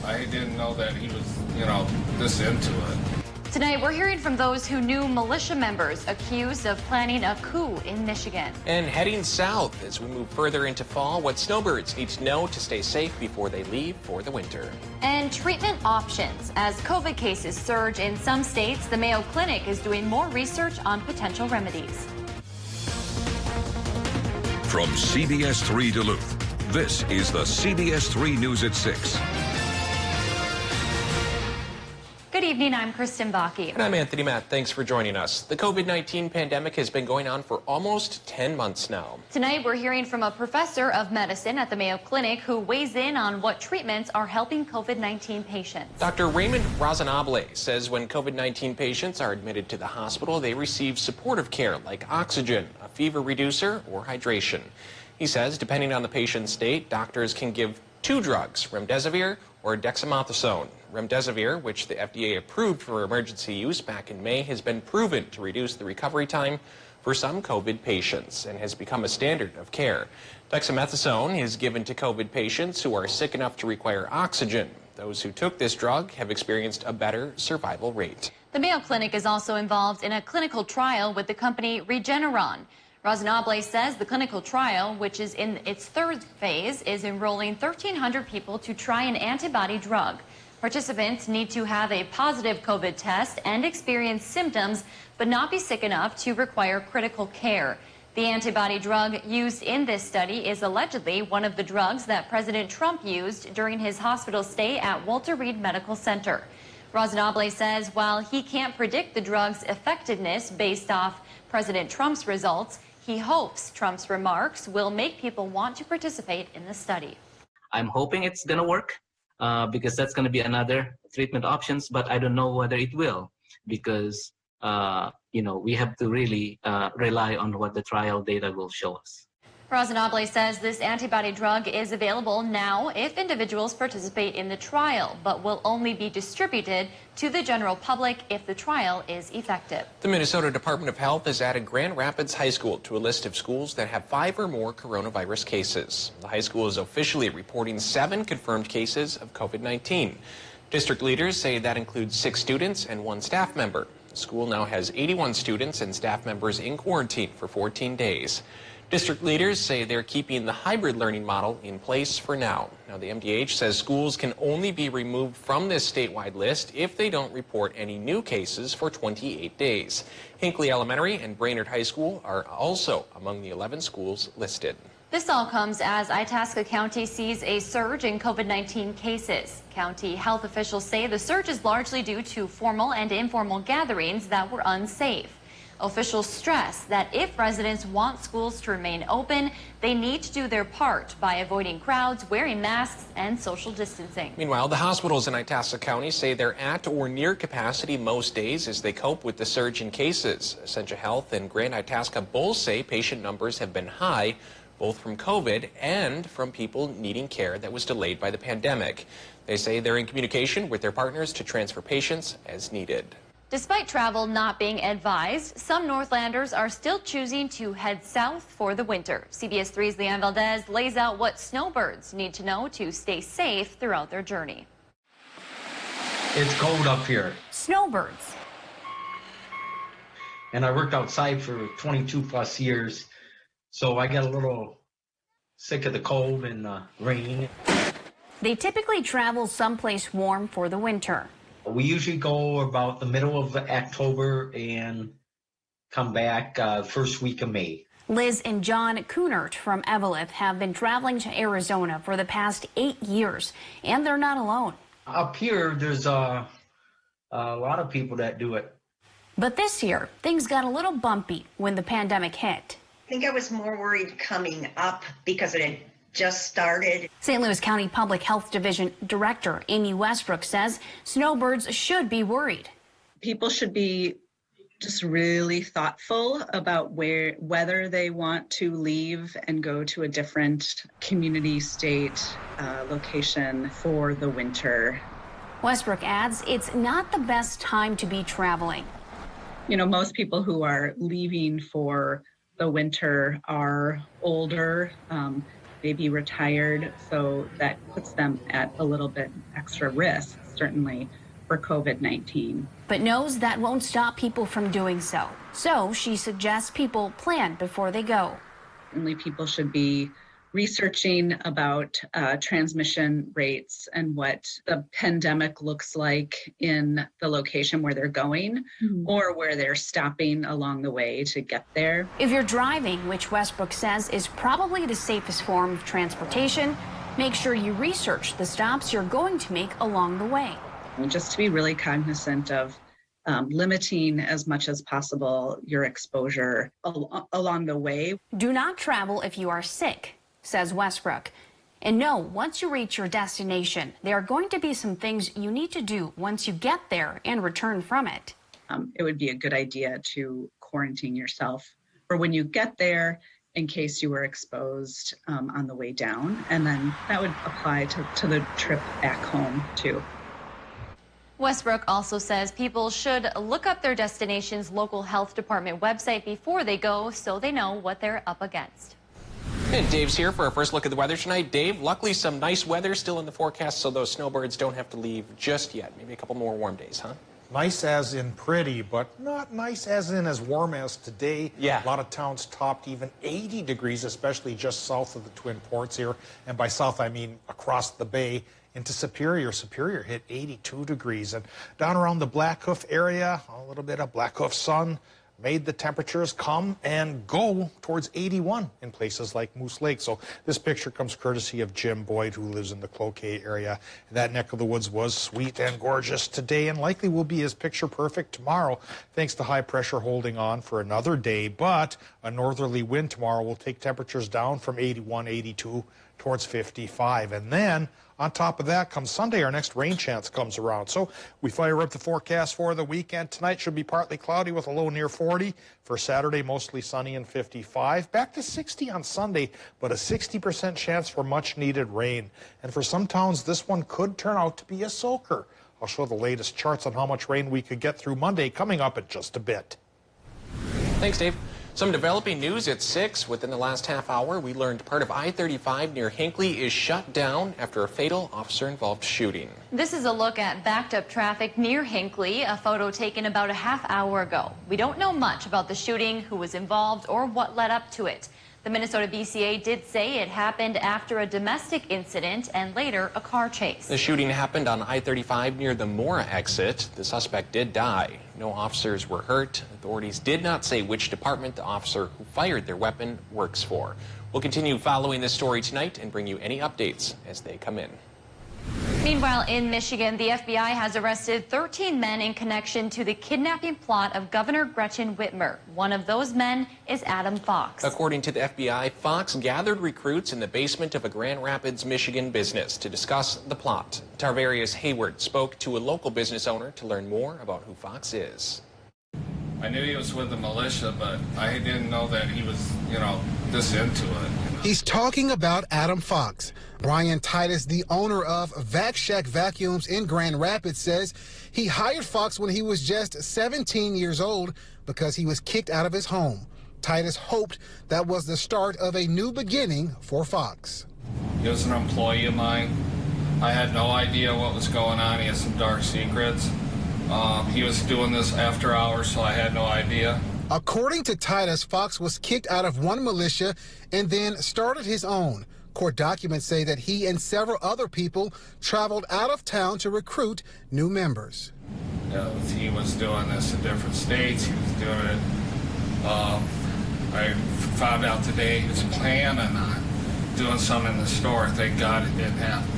I didn't know that he was, this into it. Tonight, we're hearing from those who knew militia members accused of planning a coup in Michigan. And heading south as we move further into fall, what snowbirds need to know to stay safe before they leave for the winter. And treatment options. As COVID cases surge in some states, the Mayo Clinic is doing more research on potential remedies. From CBS3 Duluth, this is the CBS3 News at 6. Good evening, I'm Kristen Bakke. And I'm Anthony Matt. Thanks for joining us. The COVID-19 pandemic has been going on for almost 10 months now. Tonight, we're hearing from a professor of medicine at the Mayo Clinic who weighs in on what treatments are helping COVID-19 patients. Dr. Raymond Razanable says when COVID-19 patients are admitted to the hospital, they receive supportive care like oxygen, a fever reducer, or hydration. He says, depending on the patient's state, doctors can give two drugs, remdesivir or dexamethasone. Remdesivir, which the FDA approved for emergency use back in May, has been proven to reduce the recovery time for some COVID patients and has become a standard of care. Dexamethasone is given to COVID patients who are sick enough to require oxygen. Those who took this drug have experienced a better survival rate. The Mayo Clinic is also involved in a clinical trial with the company Regeneron. Razanable says the clinical trial, which is in its third phase, is enrolling 1,300 people to try an antibody drug. Participants need to have a positive COVID test and experience symptoms, but not be sick enough to require critical care. The antibody drug used in this study is allegedly one of the drugs that President Trump used during his hospital stay at Walter Reed Medical Center. Razanable says while he can't predict the drug's effectiveness based off President Trump's results, he hopes Trump's remarks will make people want to participate in the study. I'm hoping it's going to work because that's going to be another treatment options, but I don't know whether it will because, we have to really rely on what the trial data will show us. Razanable says this antibody drug is available now if individuals participate in the trial, but will only be distributed to the general public if the trial is effective. The Minnesota Department of Health has added Grand Rapids High School to a list of schools that have 5 or more coronavirus cases. The high school is officially reporting 7 confirmed cases of COVID-19. District leaders say that includes 6 students and 1 staff member. The school now has 81 students and staff members in quarantine for 14 days. District leaders say they're keeping the hybrid learning model in place for now. Now, the MDH says schools can only be removed from this statewide list if they don't report any new cases for 28 days. Hinckley Elementary and Brainerd High School are also among the 11 schools listed. This all comes as Itasca County sees a surge in COVID-19 cases. County health officials say the surge is largely due to formal and informal gatherings that were unsafe. Officials stress that if residents want schools to remain open, they need to do their part by avoiding crowds, wearing masks, and social distancing. Meanwhile, the hospitals in Itasca County say they're at or near capacity most days as they cope with the surge in cases. Essentia Health and Grand Itasca both say patient numbers have been high, both from COVID and from people needing care that was delayed by the pandemic. They say they're in communication with their partners to transfer patients as needed. Despite travel not being advised, some Northlanders are still choosing to head south for the winter. CBS3's Leanne Valdez lays out what snowbirds need to know to stay safe throughout their journey. It's cold up here. Snowbirds. And I worked outside for 22 plus years, so I got a little sick of the cold and rain. They typically travel someplace warm for the winter. We usually go about the middle of October and come back first week of May. Liz and John Kunert from Eveleth have been traveling to Arizona for the past 8 years, and they're not alone. Up here, there's a lot of people that do it. But this year, things got a little bumpy when the pandemic hit. I think I was more worried coming up because it had just started. St. Louis County Public Health Division Director Amy Westbrook says snowbirds should be worried. People should be just really thoughtful about whether they want to leave and go to a different community, state, location for the winter. Westbrook adds it's not the best time to be traveling. You know, most people who are leaving for the winter are older. may be retired, so that puts them at a little bit extra risk, certainly, for COVID-19. But knows that won't stop people from doing so. So she suggests people plan before they go. Only people should be researching about transmission rates and what the pandemic looks like in the location where they're going or where they're stopping along the way to get there. If you're driving, which Westbrook says is probably the safest form of transportation, make sure you research the stops you're going to make along the way. And just to be really cognizant of limiting as much as possible your exposure along the way. Do not travel if you are sick, says Westbrook. And know, once you reach your destination, there are going to be some things you need to do once you get there and return from it. It would be a good idea to quarantine yourself for when you get there in case you were exposed on the way down. And then that would apply to the trip back home too. Westbrook also says people should look up their destination's local health department website before they go so they know what they're up against. And Dave's here for our first look at the weather tonight. Dave, luckily some nice weather still in the forecast, so those snowbirds don't have to leave just yet. Maybe a couple more warm days, huh? Nice as in pretty, but not nice as in as warm as today. Yeah. A lot of towns topped even 80 degrees, especially just south of the Twin Ports here. And by south, I mean across the bay into Superior. Superior hit 82 degrees. And down around the Blackhoof area, a little bit of Blackhoof sun made the temperatures come and go towards 81 in places like Moose Lake. So this picture comes courtesy of Jim Boyd, who lives in the Cloquet area. That neck of the woods was sweet and gorgeous today and likely will be as picture perfect tomorrow, thanks to high pressure holding on for another day. But a northerly wind tomorrow will take temperatures down from 81, 82 towards 55. And then on top of that comes Sunday, our next rain chance comes around. So we fire up the forecast for the weekend. Tonight should be partly cloudy with a low near 40. For Saturday, mostly sunny and 55. Back to 60 on Sunday, but a 60% chance for much needed rain. And for some towns, this one could turn out to be a soaker. I'll show the latest charts on how much rain we could get through Monday coming up in just a bit. Thanks, Dave. Some developing news at 6. Within the last half hour, we learned part of I-35 near Hinckley is shut down after a fatal officer-involved shooting. This is a look at backed-up traffic near Hinckley, a photo taken about a half hour ago. We don't know much about the shooting, who was involved, or what led up to it. The Minnesota BCA did say it happened after a domestic incident and later a car chase. The shooting happened on I-35 near the Mora exit. The suspect did die. No officers were hurt. Authorities did not say which department the officer who fired their weapon works for. We'll continue following this story tonight and bring you any updates as they come in. Meanwhile, in Michigan, the FBI has arrested 13 men in connection to the kidnapping plot of Governor Gretchen Whitmer. One of those men is Adam Fox. According to the FBI, Fox gathered recruits in the basement of a Grand Rapids, Michigan business to discuss the plot. Tarvarius Hayward spoke to a local business owner to learn more about who Fox is. I knew he was with the militia, but I didn't know that he was, this into it. He's talking about Adam Fox. Brian Titus, the owner of Vac Shack Vacuums in Grand Rapids, says he hired Fox when he was just 17 years old because he was kicked out of his home. Titus hoped that was the start of a new beginning for Fox. He was an employee of mine. I had no idea what was going on. He had some dark secrets. He was doing this after hours, so I had no idea. According to Titus, Fox was kicked out of one militia and then started his own. Court documents say that he and several other people traveled out of town to recruit new members. He was doing this in different states. He was doing it. I found out today he was planning on doing some in the store. Thank God it didn't happen.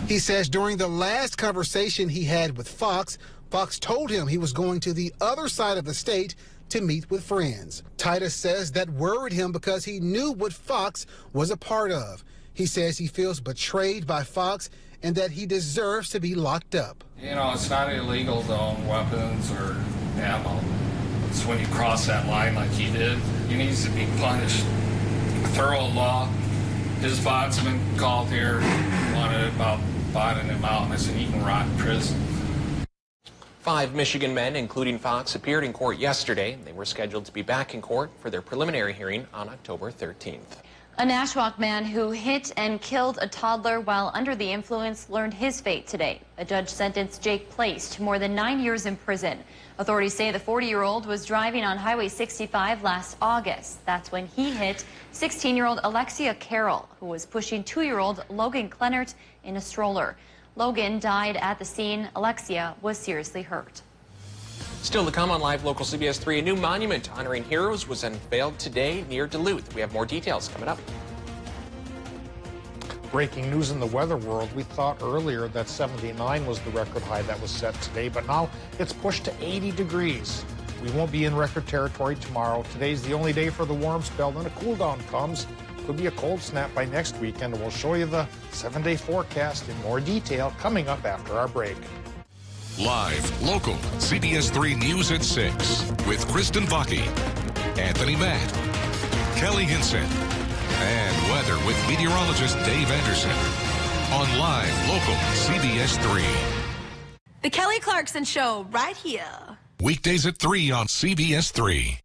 He says during the last conversation he had with Fox, Fox told him he was going to the other side of the state to meet with friends. Titus says that worried him because he knew what Fox was a part of. He says he feels betrayed by Fox and that he deserves to be locked up. It's not illegal to own weapons or ammo. It's when you cross that line like he did, he needs to be punished. Thorough law. His bondsman called here, wanted about botting him out, and I said, he can rot in prison. 5 Michigan men, including Fox, appeared in court yesterday. They were scheduled to be back in court for their preliminary hearing on October 13th. A Nashwauk man who hit and killed a toddler while under the influence learned his fate today. A judge sentenced Jake Place to more than 9 years in prison. Authorities say the 40-year-old was driving on Highway 65 last August. That's when he hit 16-year-old Alexia Carroll, who was pushing 2-year-old Logan Clennert in a stroller. Logan died at the scene. Alexia was seriously hurt. Still to come on Live Local CBS 3, a new monument honoring heroes was unveiled today near Duluth. We have more details coming up. Breaking news in the weather world. We thought earlier that 79 was the record high that was set today, but now it's pushed to 80 degrees. We won't be in record territory tomorrow. Today's the only day for the warm spell, then a cool down comes. Could be a cold snap by next weekend, and we'll show you the 7-day forecast in more detail coming up after our break. Live, local, CBS 3 News at 6 with Kristen Vaki, Anthony Matt, Kelly Hinson, and weather with meteorologist Dave Anderson on Live, local, CBS 3. The Kelly Clarkson Show right here. Weekdays at 3 on CBS 3.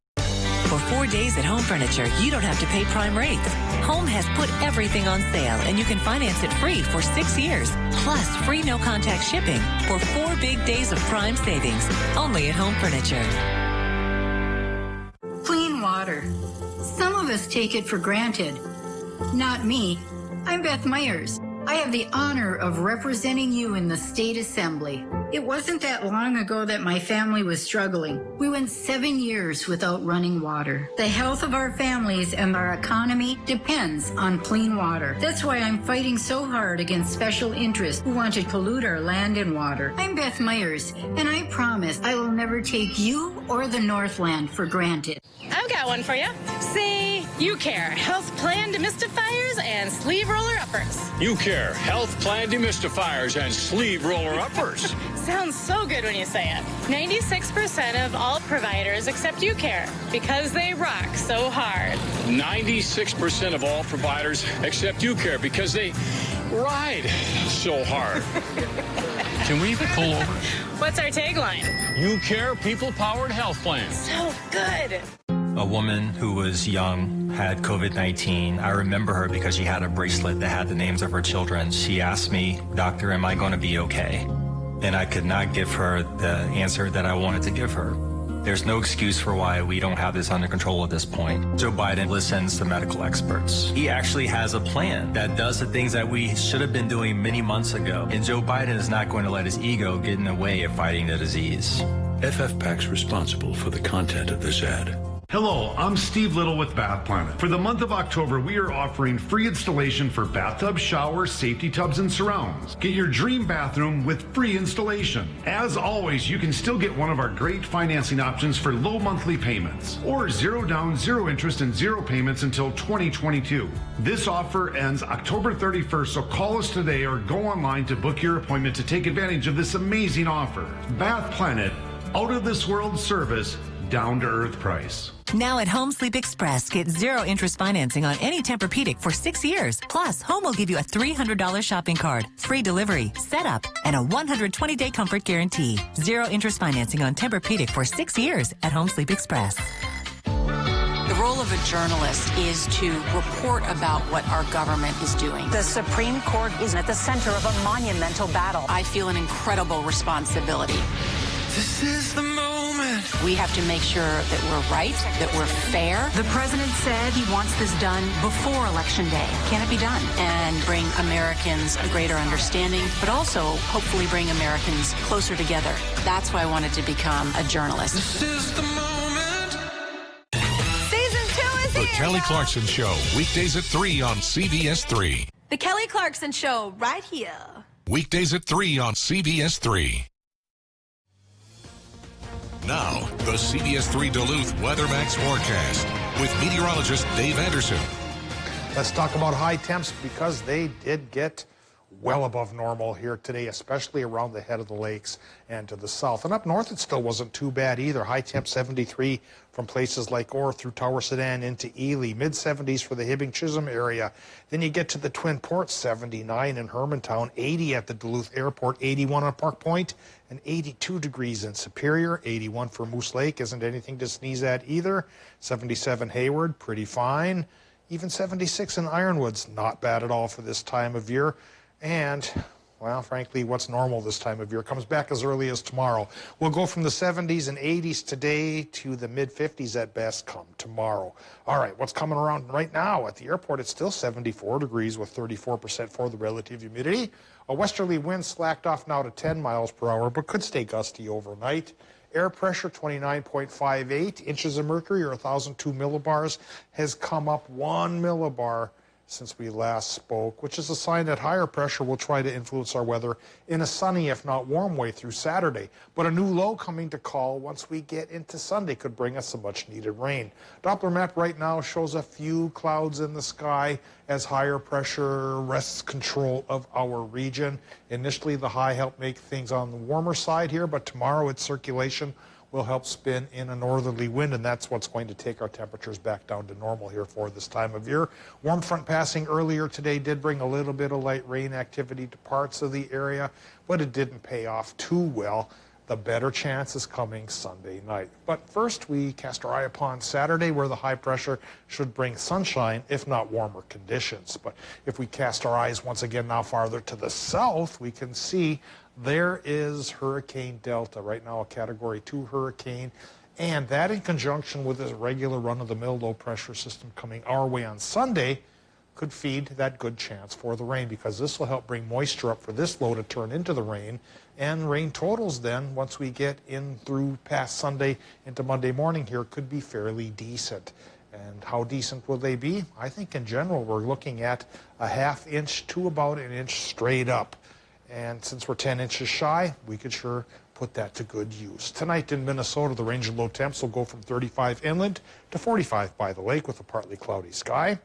For 4 days at Home Furniture, you don't have to pay prime rates. Home has put everything on sale, and you can finance it free for 6 years. Plus, free no-contact shipping for 4 big days of prime savings. Only at Home Furniture. Clean water. Some of us take it for granted. Not me. I'm Beth Myers. I have the honor of representing you in the State Assembly. It wasn't that long ago that my family was struggling. We went 7 years without running water. The health of our families and our economy depends on clean water. That's why I'm fighting so hard against special interests who want to pollute our land and water. I'm Beth Myers, and I promise I will never take you or the Northland for granted. I've got one for you. See, You Care, health plan demystifiers and sleeve roller uppers. You Care, health plan demystifiers and sleeve roller uppers. Sounds so good when you say it. 96% of all providers accept You Care because they rock so hard. 96% of all providers accept You Care because they ride so hard. Can we pull over? What's our tagline? You Care, people-powered health plans. So good. A woman who was young had COVID-19. I remember her because she had a bracelet that had the names of her children. She asked me, "Doctor, am I going to be okay?" And I could not give her the answer that I wanted to give her. There's no excuse for why we don't have this under control at this point. Joe Biden listens to medical experts. He actually has a plan that does the things that we should have been doing many months ago. And Joe Biden is not going to let his ego get in the way of fighting the disease. FFPAC's responsible for the content of this ad. Hello, I'm Steve Little with Bath Planet. For the month of October, we are offering free installation for bathtub, shower, safety tubs, and surrounds. Get your dream bathroom with free installation. As always, you can still get one of our great financing options for low monthly payments, or 0 down, 0 interest, and 0 payments until 2022. This offer ends October 31st, so call us today or go online to book your appointment to take advantage of this amazing offer. Bath Planet, out of this world service, down to earth price. Now at Home Sleep Express, get 0 interest financing on any Tempur-Pedic for 6 years. Plus, Home will give you a $300 shopping card, free delivery, setup, and a 120-day comfort guarantee. 0 interest financing on Tempur-Pedic for 6 years at Home Sleep Express. The role of a journalist is to report about what our government is doing. The Supreme Court is at the center of a monumental battle. I feel an incredible responsibility. This is the moment. We have to make sure that we're right, that we're fair. The president said he wants this done before Election Day. Can it be done? And bring Americans a greater understanding, but also hopefully bring Americans closer together. That's why I wanted to become a journalist. This is the moment. Season 2 is The here. Kelly Clarkson Show, weekdays at 3 on CBS 3. The Kelly Clarkson Show right here. Weekdays at 3 on CBS 3. Now, the CBS 3 Duluth WeatherMax forecast with meteorologist Dave Anderson. Let's talk about high temps because they did get well above normal here today, especially around the head of the lakes and to the south. And up north, it still wasn't too bad either. High temp 73 from places like Orr through Tower Sedan into Ely, mid-70s for the Hibbing-Chisholm area. Then you get to the Twin Ports, 79 in Hermantown, 80 at the Duluth Airport, 81 on Park Point, and 82 degrees in Superior, 81 for Moose Lake. Isn't anything to sneeze at either. 77 Hayward, pretty fine. Even 76 in Ironwood's not bad at all for this time of year. And, well, frankly, what's normal this time of year comes back as early as tomorrow. We'll go from the 70s and 80s today to the mid-50s at best come tomorrow. All right, what's coming around right now? At the airport, it's still 74 degrees with 34% for the relative humidity. A westerly wind slacked off now to 10 miles per hour, but could stay gusty overnight. Air pressure, 29.58. Inches of mercury, or 1,002 millibars, has come up 1 millibar since we last spoke, which is a sign that higher pressure will try to influence our weather in a sunny, if not warm way through Saturday. But a new low coming to call once we get into Sunday could bring us some much-needed rain. Doppler map right now shows a few clouds in the sky as higher pressure wrests control of our region. Initially, the high helped make things on the warmer side here, but tomorrow its circulation will help spin in a northerly wind, and that's what's going to take our temperatures back down to normal here for this time of year. Warm front passing earlier today did bring a little bit of light rain activity to parts of the area, but it didn't pay off too well. The better chance is coming Sunday night. But first, we cast our eye upon Saturday, where the high pressure should bring sunshine, if not warmer conditions. But if we cast our eyes once again now farther to the south, we can see there is Hurricane Delta, right now a Category 2 hurricane, and that in conjunction with this regular run-of-the-mill low-pressure system coming our way on Sunday could feed that good chance for the rain, because this will help bring moisture up for this low to turn into the rain, and rain totals then, once we get in through past Sunday into Monday morning here, could be fairly decent. And how decent will they be? I think in general we're looking at a ½ inch to about an inch straight up. And since we're 10 inches shy, we could sure put that to good use. Tonight in Minnesota, the range of low temps will go from 35 inland to 45 by the lake with a partly cloudy sky.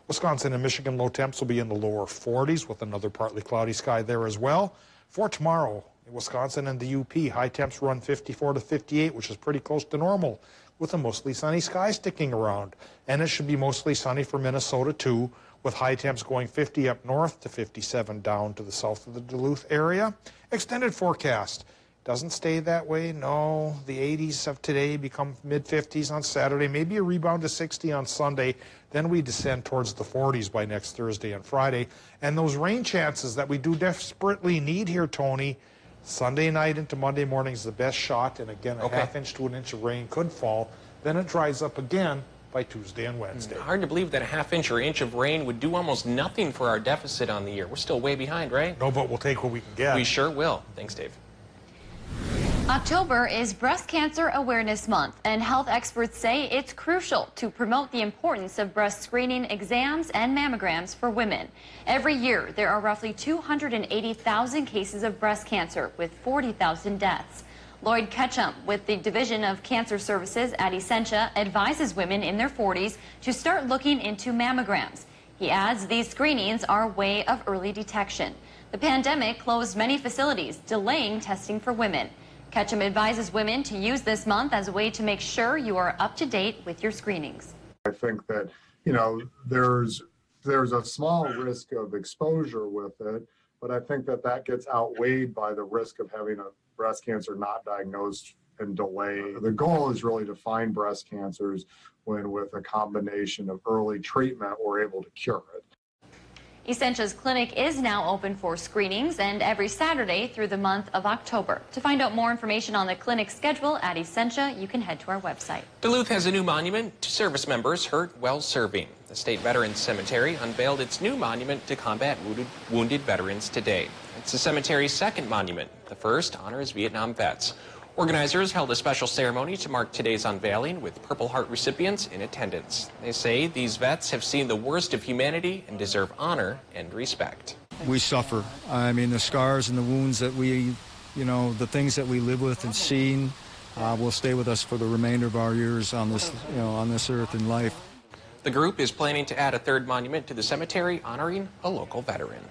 Wisconsin and Michigan low temps will be in the lower 40s with another partly cloudy sky there as well. For tomorrow, in Wisconsin and the UP, high temps run 54 to 58, which is pretty close to normal, with a mostly sunny sky sticking around. And it should be mostly sunny for Minnesota too, with high temps going 50 up north to 57 down to the south of the Duluth area. Extended forecast. Doesn't stay that way, no. The 80s of today become mid-50s on Saturday, maybe a rebound to 60 on Sunday. Then we descend towards the 40s by next Thursday and Friday. And those rain chances that we do desperately need here, Tony, Sunday night into Monday morning is the best shot. And again, a ½ inch to an inch of rain could fall. Then it dries up again by Tuesday and Wednesday. Hard to believe that a ½ inch or inch of rain would do almost nothing for our deficit on the year. We're still way behind, right? No, but we'll take what we can get. We sure will. Thanks, Dave. October is Breast Cancer Awareness Month, and health experts say it's crucial to promote the importance of breast screening exams and mammograms for women. Every year, there are roughly 280,000 cases of breast cancer, with 40,000 deaths. Lloyd Ketchum with the Division of Cancer Services at Essentia advises women in their 40s to start looking into mammograms. He adds these screenings are a way of early detection. The pandemic closed many facilities, delaying testing for women. Ketchum advises women to use this month as a way to make sure you are up to date with your screenings. I think that, there's a small risk of exposure with it, but I think that gets outweighed by the risk of having a breast cancer not diagnosed and delay. The goal is really to find breast cancers when, with a combination of early treatment, we're able to cure it. Essentia's clinic is now open for screenings, and every Saturday through the month of October. To find out more information on the clinic schedule at Essentia, you can head to our website. Duluth has a new monument to service members hurt while serving. The State Veterans Cemetery unveiled its new monument to combat wounded veterans today. It's the cemetery's second monument. The first honors Vietnam vets. Organizers held a special ceremony to mark today's unveiling with Purple Heart recipients in attendance. They say these vets have seen the worst of humanity and deserve honor and respect. We suffer. I mean, the scars and the wounds that we, the things that we live with and seen will stay with us for the remainder of our years on this, on this earth in life. The group is planning to add a third monument to the cemetery honoring a local veteran.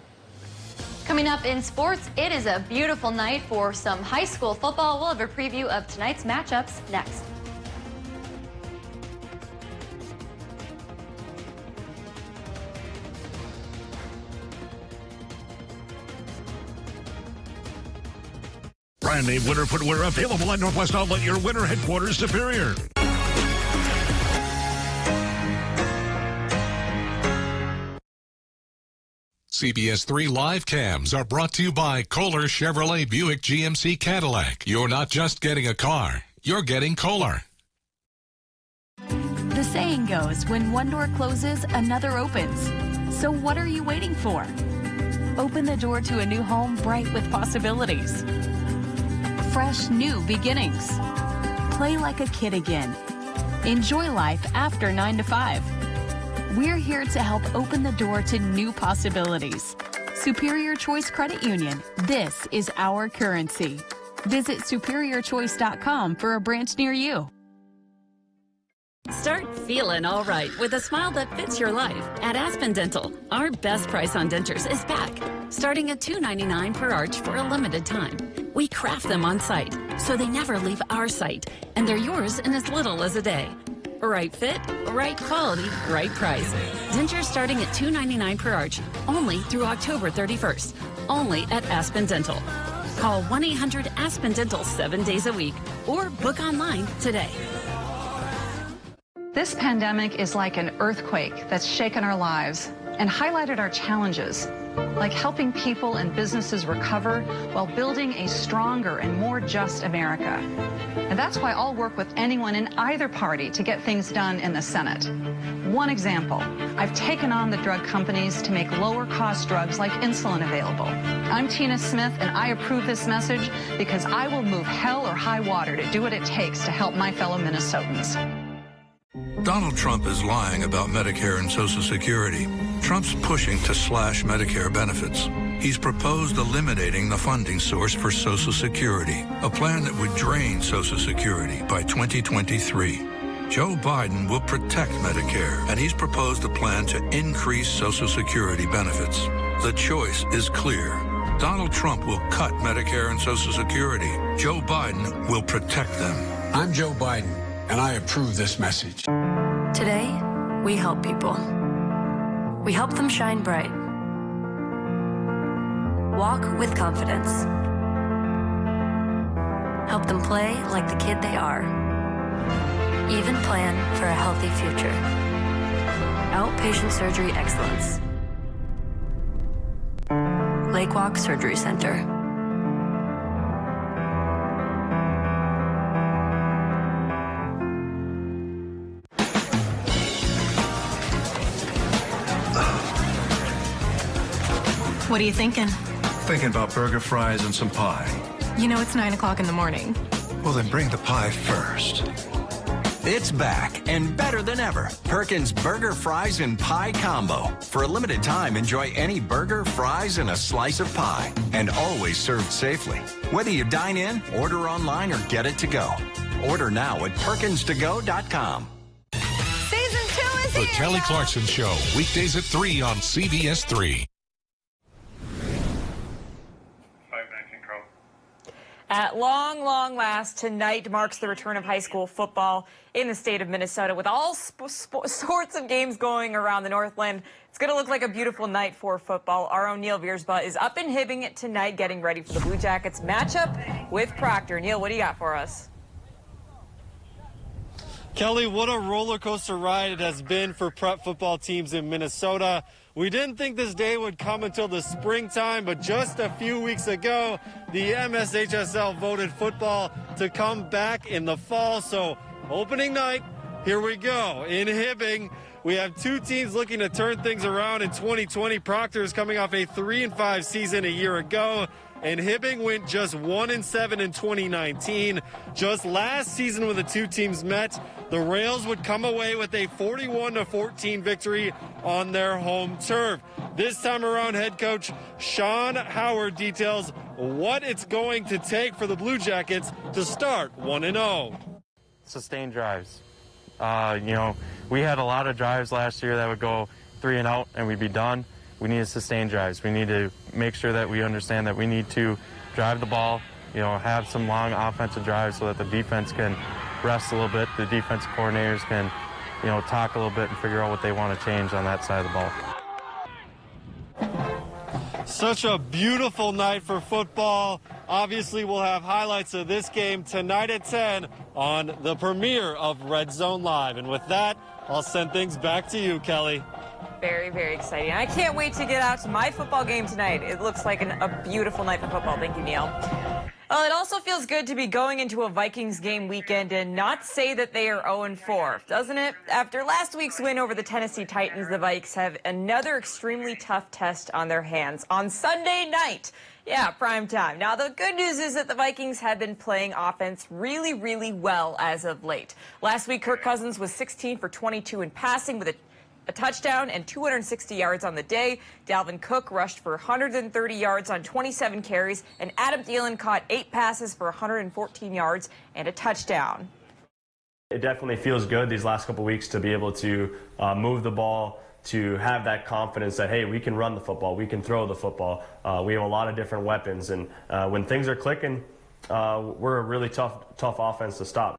Coming up in sports, it is a beautiful night for some high school football. We'll have a preview of tonight's matchups next. Brand name winter footwear available at Northwest Outlet, your winter headquarters, Superior. CBS3 live cams are brought to you by Kohler Chevrolet Buick GMC Cadillac. You're not just getting a car, you're getting Kohler. The saying goes, when one door closes, another opens. So what are you waiting for? Open the door to a new home bright with possibilities. Fresh new beginnings. Play like a kid again. Enjoy life after 9 to 5. We're here to help open the door to new possibilities. Superior Choice Credit Union. This is our currency. Visit superiorchoice.com for a branch near you. Start feeling all right with a smile that fits your life. At Aspen Dental, our best price on dentures is back, starting at $2.99 per arch for a limited time. We craft them on site, so they never leave our site, and they're yours in as little as a day. Right fit, right quality, right price. Dentures starting at $2.99 per arch, only through October 31st. Only at Aspen Dental. Call 1-800-ASPEN-DENTAL 7 days a week or book online today. This pandemic is like an earthquake that's shaken our lives and highlighted our challenges, like helping people and businesses recover while building a stronger and more just America. And that's why I'll work with anyone in either party to get things done in the Senate. One example, I've taken on the drug companies to make lower cost drugs like insulin available. I'm Tina Smith, and I approve this message because I will move hell or high water to do what it takes to help my fellow Minnesotans. Donald Trump is lying about Medicare and Social Security. Trump's pushing to slash Medicare benefits. He's proposed eliminating the funding source for Social Security, a plan that would drain Social Security by 2023. Joe Biden will protect Medicare, and he's proposed a plan to increase Social Security benefits. The choice is clear. Donald Trump will cut Medicare and Social Security. Joe Biden will protect them. I'm Joe Biden, and I approve this message. Today, we help people. We help them shine bright. Walk with confidence. Help them play like the kid they are. Even plan for a healthy future. Outpatient surgery excellence. Lake Walk Surgery Center. What are you thinking? Thinking about burger, fries, and some pie. You know it's 9 o'clock in the morning. Well, then bring the pie first. It's back and better than ever. Perkins Burger, Fries, and Pie Combo. For a limited time, enjoy any burger, fries, and a slice of pie. And always served safely. Whether you dine in, order online, or get it to go. Order now at perkinstogo.com. Season 2 is The here. Kelly Clarkson Show, weekdays at 3 on CBS3. At long last, tonight marks the return of high school football in the state of Minnesota with all sorts of games going around the Northland. It's going to look like a beautiful night for football. Our own Neil Viersba is up in Hibbing tonight getting ready for the Blue Jackets matchup with Proctor. Neil, what do you got for us? Kelly, what a roller coaster ride it has been for prep football teams in Minnesota. We didn't think this day would come until the springtime, but just a few weeks ago, the MSHSL voted football to come back in the fall. So opening night, here we go. In Hibbing, we have two teams looking to turn things around in 2020. Proctor is coming off a 3-5 season a year ago, and Hibbing went just 1-7 in 2019. Just last season when the two teams met, the Rails would come away with a 41-14 victory on their home turf. This time around, head coach Sean Howard details what it's going to take for the Blue Jackets to start 1-0. Sustained drives. We had a lot of drives last year that would go 3 and out and we'd be done. We need to sustain drives. We need to make sure that we understand that we need to drive the ball, have some long offensive drives so that the defense can rest a little bit. The defensive coordinators can, talk a little bit and figure out what they want to change on that side of the ball. Such a beautiful night for football. Obviously, we'll have highlights of this game tonight at 10 on the premiere of Red Zone Live. And with that, I'll send things back to you, Kelly. Very, very exciting. I can't wait to get out to my football game tonight. It looks like a beautiful night for football. Thank you, Neil. Well, it also feels good to be going into a Vikings game weekend and not say that they are 0-4, doesn't it? After last week's win over the Tennessee Titans, the Vikes have another extremely tough test on their hands on Sunday night. Yeah, prime time. Now, the good news is that the Vikings have been playing offense really, really well as of late. Last week, Kirk Cousins was 16 for 22 in passing with a touchdown and 260 yards on the day. Dalvin Cook rushed for 130 yards on 27 carries, and Adam Thielen caught 8 passes for 114 yards and a touchdown. It definitely feels good these last couple weeks to be able to move the ball, to have that confidence that, hey, we can run the football, we can throw the football. We have a lot of different weapons, and when things are clicking, we're a really tough offense to stop.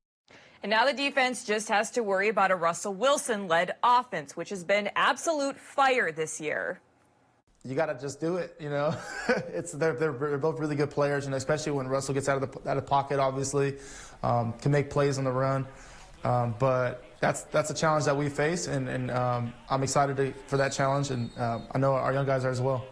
And now the defense just has to worry about a Russell Wilson-led offense, which has been absolute fire this year. You got to just do it, you know. They're both really good players, and especially when Russell gets out of the pocket, obviously, can make plays on the run. But that's a challenge that we face, and I'm excited for that challenge, and I know our young guys are as well.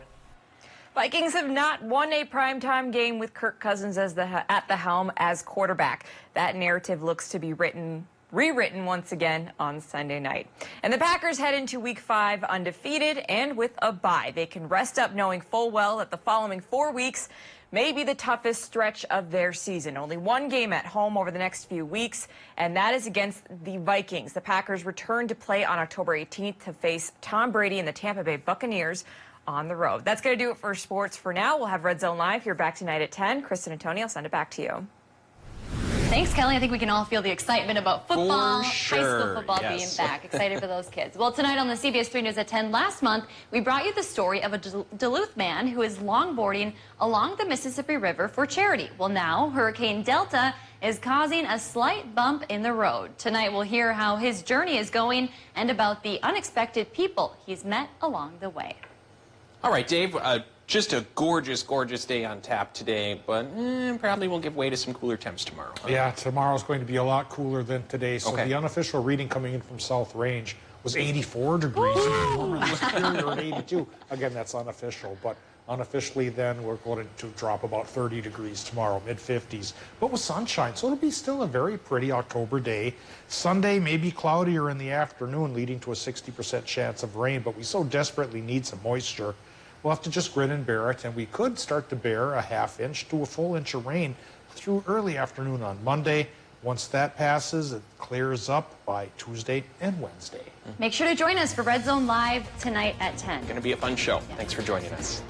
Vikings have not won a primetime game with Kirk Cousins at the helm as quarterback. That narrative looks to be rewritten once again on Sunday night. And the Packers head into Week 5 undefeated and with a bye. They can rest up knowing full well that the following 4 weeks may be the toughest stretch of their season. Only one game at home over the next few weeks, and that is against the Vikings. The Packers return to play on October 18th to face Tom Brady and the Tampa Bay Buccaneers on the road. That's going to do it for sports for now. We'll have Red Zone Live here back tonight at 10. Kristen and Tony, I'll send it back to you. Thanks, Kelly. I think we can all feel the excitement about football, For sure. high school football Yes. being back. Excited for those kids. Well, tonight on the CBS3 News at 10 last month, we brought you the story of a Duluth man who is longboarding along the Mississippi River for charity. Well, now Hurricane Delta is causing a slight bump in the road. Tonight, we'll hear how his journey is going and about the unexpected people he's met along the way. All right, Dave, just a gorgeous, gorgeous day on tap today, but probably will give way to some cooler temps tomorrow. Huh? Yeah, tomorrow's going to be a lot cooler than today. So Okay. the unofficial reading coming in from South Range was 84 degrees. Normally Superior at 82. Again, that's unofficial, but unofficially then we're going to drop about 30 degrees tomorrow, mid-50s, but with sunshine. So it'll be still a very pretty October day. Sunday may be cloudier in the afternoon, leading to a 60% chance of rain, but we so desperately need some moisture. We'll have to just grin and bear it, and we could start to bear a ½ inch to a full inch of rain through early afternoon on Monday. Once that passes, it clears up by Tuesday and Wednesday. Make sure to join us for Red Zone Live tonight at 10. Going to be a fun show. Thanks for joining us.